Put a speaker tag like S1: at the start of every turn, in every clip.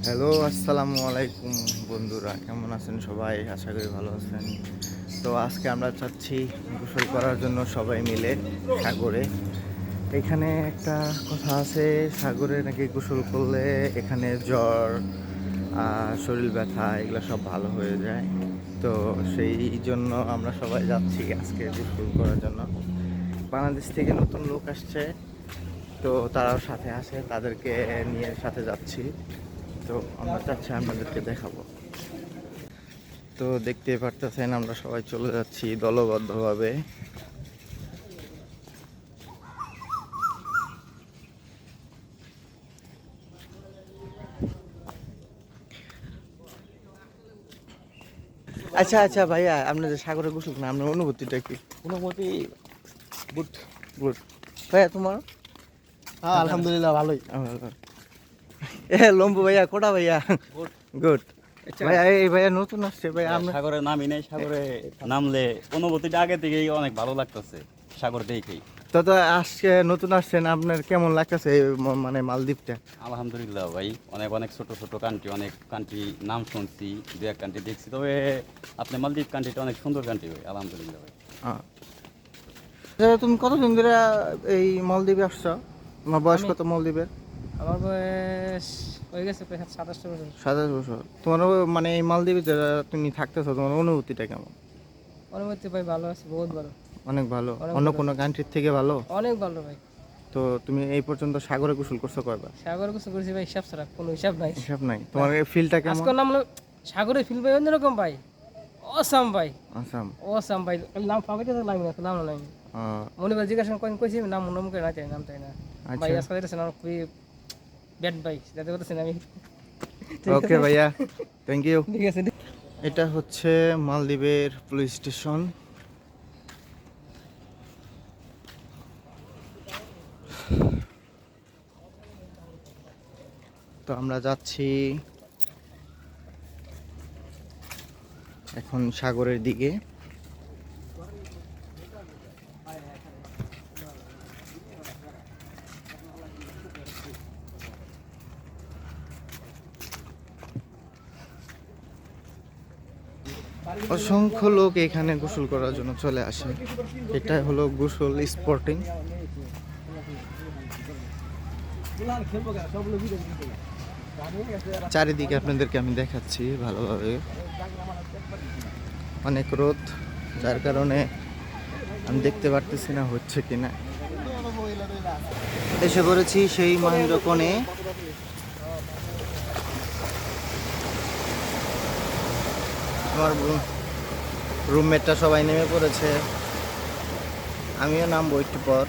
S1: Hello, আসসালামু আলাইকুম বন্ধুরা, কেমন আছেন সবাই? আশা করি ভালো আছেন। তো আজকে আমরা চাচ্ছি গোসল করার জন্য সবাই মিলে সাগরে। এখানে একটা কথা আছে, সাগরে নাকি গোসল করলে এখানে জ্বর শরীর ব্যথা এগুলো সব ভালো হয়ে যায়। তো সেই জন্য আমরা সবাই যাচ্ছি আজকে গোসল করার জন্য। বাংলাদেশ থেকে নতুন লোক আসছে, তো তারাও সাথে আসে, তাদেরকে নিয়ে সাথে যাচ্ছি। তো আমরা চাচ্ছি আপনাদেরকে দেখাবো। তো দেখতে পারতেছেন আমরা সবাই চলে যাচ্ছি দলবদ্ধভাবে। আচ্ছা আচ্ছা ভাইয়া, আপনাদের সাগরে গোসল না, আপনার অনুভূতিটা কি?
S2: অনুমতি গুড।
S1: গুড। ভাইয়া তোমার?
S2: আলহামদুলিল্লাহ ভালোই।
S1: লম্বু ভাইয়া, কোটা ভাইয়া?
S2: গুড।
S1: গুড। ভাইয়া এই ভাইয়া নতুন আসছে ভাইয়া, আমরা
S2: সাগরে নামি নাই, সাগরে নামলে অনুভূতিটা আগে থেকেই অনেক ভালো লাগতেছে সাগর দেখেই।
S1: তো আজকে নতুন আসছেন, আপনার কেমন লাগতেছে মানে মালদ্বীপটা?
S2: আলহামদুলিল্লাহ ভাই, অনেক অনেক ছোট ছোট কান্ট্রি, অনেক কান্ট্রি নাম শুনছি, দু এক কান্ট্রি দেখছি, তবে আপনি মালদ্বীপ কান্ট্রিটা অনেক সুন্দর কান্ট্রি ভাই, আলহামদুলিল্লাহ ভাই।
S1: তুমি কতদিন ধরে এই মালদ্বীপে আসছো? তোমার বয়স কত মালদ্বীপের?
S3: আমার বয়স হয়ে গেছে প্রায় 27 বছর।
S1: 27 বছর। তোমার মানে এই মালদ্বীপে যারা তুমি থাকতেছো, তোমার অনুভূতিটা কেমন?
S3: অনুভূতি ভাই ভালো আছে, বহুত ভালো,
S1: অনেক ভালো।
S3: অনেক
S1: অন্য
S3: ভালো।
S1: কোনো কান্ট্রির থেকে ভালো?
S3: অনেক ভালো ভাই।
S1: তো তুমি এই পর্যন্ত সাগরে গোসল করছো কয়বার?
S3: সাগর কিছু করেছি ভাই, হিসাব ছাড়া কোনো হিসাব নাই।
S1: হিসাব নাই। তোমার এই ফিলটা কেমন?
S3: আজকে নাম হলো সাগরের ফিল ভাই, অন্যরকম ভাই, অসাম ভাই,
S1: আসাম।
S3: অসাম ভাই। নাম পাবে তো নাম না, নাম নাই। মনে ভাই জিজ্ঞাসা করেন কইছি নাম নাম করে না চাই, নাম চাই না ভাই।
S1: আচ্ছা,
S3: আজকে এটা নাম খুবই ব্যাড ভাই, যাতে করতেছেন আমি।
S1: ওকে ভাইয়া, থ্যাংক ইউ।
S3: ঠিক আছে।
S1: এটা হচ্ছে মালদ্বীপের পুলিশ স্টেশন। তো আমরা যাচ্ছি এখন সাগরের দিকে। অসংখ্য লোক এখানে গোসল করার জন্য চলে আসে। এটা হলো গোসল স্পটিং। চারিদিকে আপনাদেরকে আমি দেখাচ্ছি ভালোভাবে। অনেক রোদ, যার কারণে আমি দেখতে পারতেছি না হচ্ছে কিনা। এসে পড়েছি সেই মহেন্দ্রক্ষণে। আমার রুমমেটটা সবাই নেমে পড়েছে, আমিও নামবো একটু পর।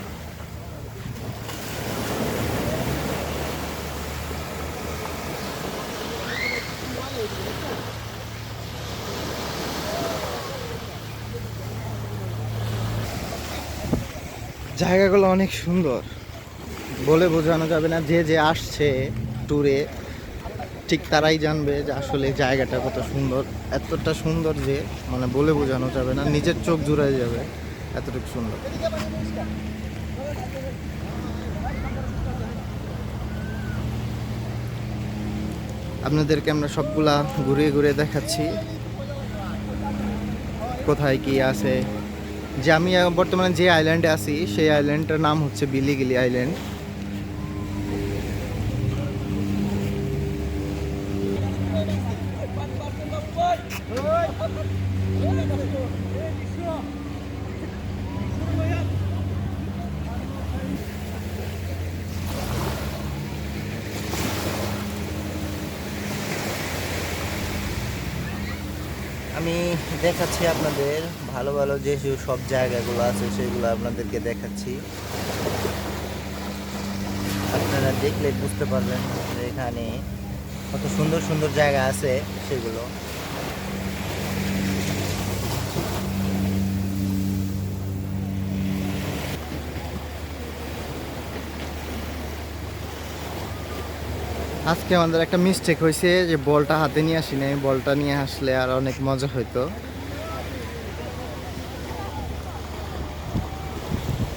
S1: জায়গাগুলো অনেক সুন্দর, বলে বোঝানো যাবে না। যে যে আসছে ট্যুরে ঠিক তারাই জানবে যে আসলে জায়গাটা কত সুন্দর। এতটা সুন্দর যে মানে বলে বোঝানো যাবে না, নিজের চোখ জুড়াই যাবে, এতটুকু সুন্দর। আপনাদেরকে আমরা সবগুলা ঘুরিয়ে ঘুরিয়ে দেখাচ্ছি কোথায় কি আছে। যে আমি বর্তমানে যে আইল্যান্ডে আছি সেই আইল্যান্ডটার নাম হচ্ছে বিলিগিলি আইল্যান্ড। আমি দেখাচ্ছি আপনাদের ভালো ভালো যে সব জায়গাগুলো আছে সেগুলো আপনাদেরকে দেখাচ্ছি। আপনারা দেখলে বুঝতে পারবেন যে এখানে কত সুন্দর সুন্দর জায়গা আছে সেগুলো। আজকে আমাদের একটা মিস্টেক হয়েছে যে বলটা হাতে নিয়ে আসি নাই, বলটা নিয়ে আসলে আর অনেক মজা হইতো।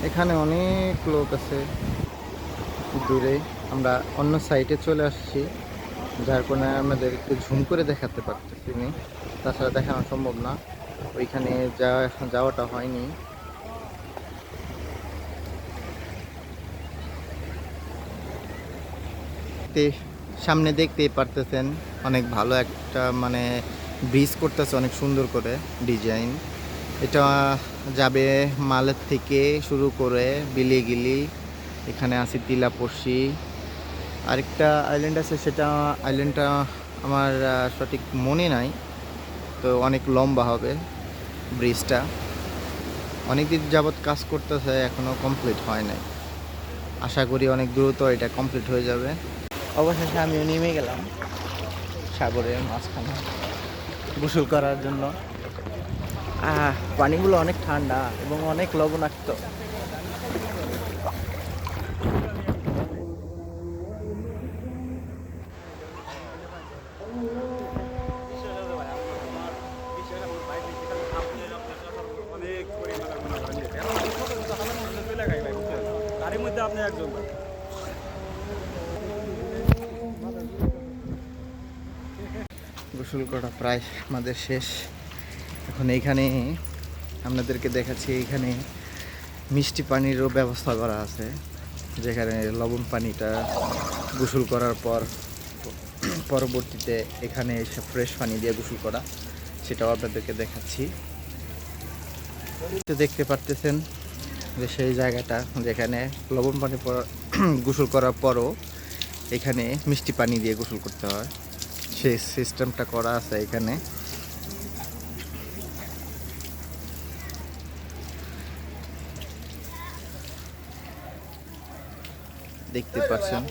S1: এখানে অনেক লোক আছে দূরে, আমরা অন্য সাইডে চলে আসছি যার কারণে আমাদের একটু ঝুম করে দেখাতে পারতেছি না, তাছাড়া দেখানো সম্ভব না। ওইখানে যাওয়াটা হয়নি। সামনে দেখতেই পারতেছেন অনেক ভালো একটা মানে ব্রিজ করতেছে, অনেক সুন্দর করে ডিজাইন। এটা যাবে মালের থেকে শুরু করে বিলিগিলি, এখানে আছে তিলাপড়শি, আরেকটা আইল্যান্ড আছে, সেটা আইল্যান্ডটা আমার সঠিক মনে নাই। তো অনেক লম্বা হবে ব্রিজটা, অনেক দিন যাবৎ কাজ করতেছে, এখনও কমপ্লিট হয় নাই। আশা করি অনেক দ্রুত এটা কমপ্লিট হয়ে যাবে। অবশেষে আমিও নেমে গেলাম সাগরের মাঝখানে গোসল করার জন্য। পানিগুলো অনেক ঠান্ডা এবং অনেক লবণাক্ত। গোসল করা প্রায় আমাদের শেষ। এখন এইখানে আপনাদেরকে দেখাচ্ছি, এইখানে মিষ্টি পানিরও ব্যবস্থা করা আছে, যেখানে লবণ পানিটা গোসল করার পর পরবর্তীতে এখানে এসে ফ্রেশ পানি দিয়ে গোসল করা, সেটাও আপনাদেরকে দেখাচ্ছি। তো দেখতে পারতেছেন যে সেই জায়গাটা যেখানে লবণ পানি গোসল করার পরও এখানে মিষ্টি পানি দিয়ে গোসল করতে হয়, সেই সিস্টেমটা করা আছে এখানে। দেখতে পাচ্ছেন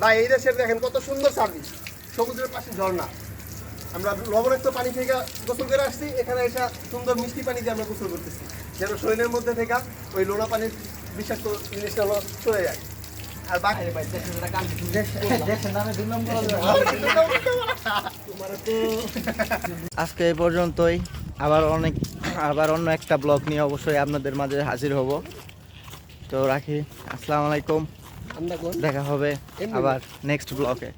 S4: না, এই দেশের দেখেন কত সুন্দর সার্ভিস, সমুদ্রের পাশে ঝর্ণা। আমরা লবণাক্ত পানি থেকে গোসল করে আসছি, এখানে এসে সুন্দর মিষ্টি পানি দিয়ে আমরা গোসল করতেছি, যেন শরীরের মধ্যে থেকে ওই লোনা পানির বিষাক্ত জিনিসটা চলে যায়। আর বাকি
S1: আজকে এই পর্যন্তই। আবার অন্য একটা ব্লগ নিয়ে অবশ্যই আপনাদের মাঝে হাজির হব। তো রাখি, আসসালামু আলাইকুম, দেখা হবে আবার নেক্সট ব্লগে।